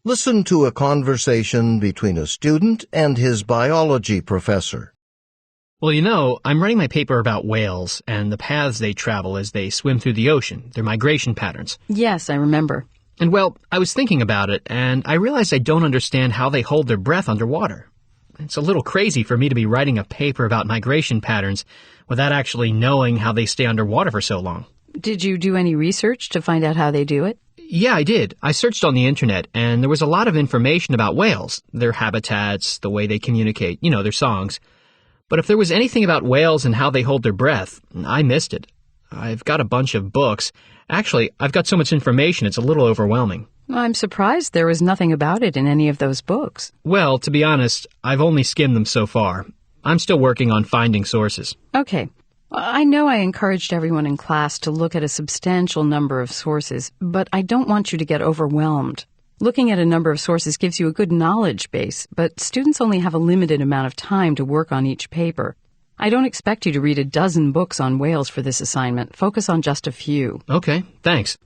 Listen to a conversation between a student and his biology professor. Well, I'm writing my paper about whales and the paths they travel as they swim through the ocean, their migration patterns. Yes, I remember. And I was thinking about it, and I realized I don't understand how they hold their breath underwater. It's a little crazy for me to be writing a paper about migration patterns without actually knowing how they stay underwater for so long. Did you do any research to find out how they do it? Yeah, I did. I searched on the internet, and there was a lot of information about whales, their habitats, the way they communicate, their songs. But if there was anything about whales and how they hold their breath, I missed it. I've got a bunch of books. Actually, I've got so much information, it's a little overwhelming. I'm surprised there was nothing about it in any of those books. Well, to be honest, I've only skimmed them so far. I'm still working on finding sources. Okay. I know I encouraged everyone in class to look at a substantial number of sources, but I don't want you to get overwhelmed. Looking at a number of sources gives you a good knowledge base, but students only have a limited amount of time to work on each paper. I don't expect you to read a dozen books on whales for this assignment. Focus on just a few. Okay, thanks.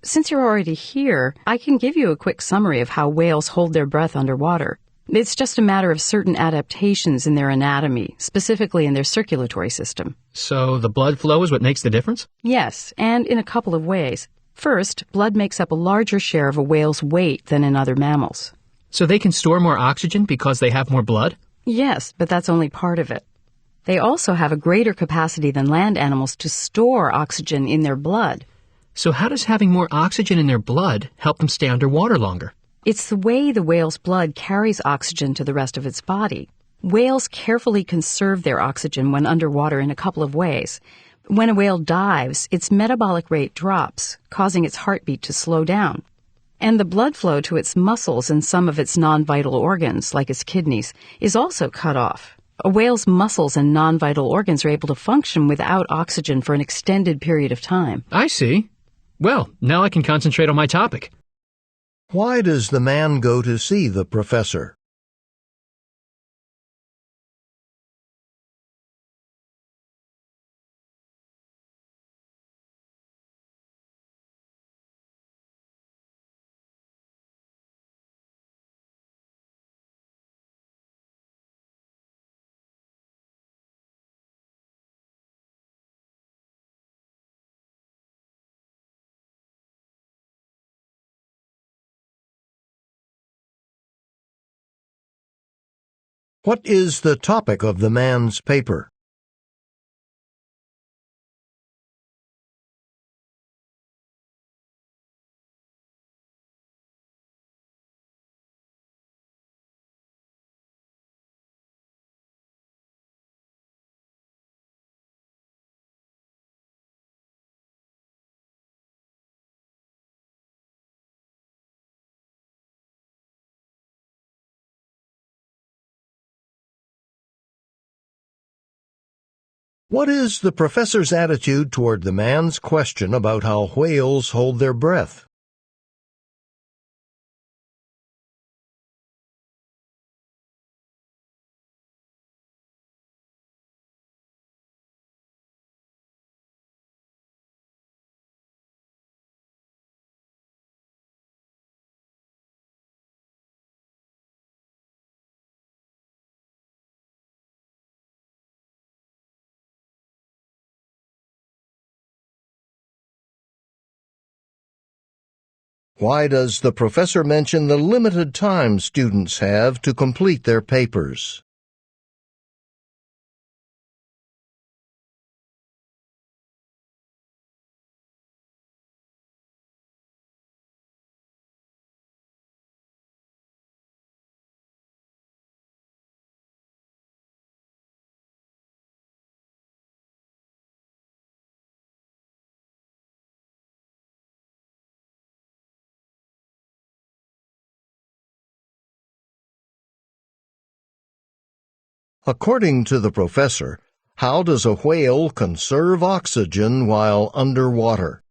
Since you're already here, I can give you a quick summary of how whales hold their breath underwater. It's just a matter of certain adaptations in their anatomy, specifically in their circulatory system. So the blood flow is what makes the difference? Yes, and in a couple of ways. First, blood makes up a larger share of a whale's weight than in other mammals. So they can store more oxygen because they have more blood? Yes, but that's only part of it. They also have a greater capacity than land animals to store oxygen in their blood. So how does having more oxygen in their blood help them stay underwater longer? It's the way the whale's blood carries oxygen to the rest of its body. Whales carefully conserve their oxygen when underwater in a couple of ways. When a whale dives, its metabolic rate drops, causing its heartbeat to slow down. And the blood flow to its muscles and some of its non-vital organs, like its kidneys, is also cut off. A whale's muscles and non-vital organs are able to function without oxygen for an extended period of time. I see. Well, now I can concentrate on my topic. Why does the man go to see the professor? What is the topic of the man's paper? What is the professor's attitude toward the man's question about how whales hold their breath? Why does the professor mention the limited time students have to complete their papers? According to the professor, how does a whale conserve oxygen while underwater?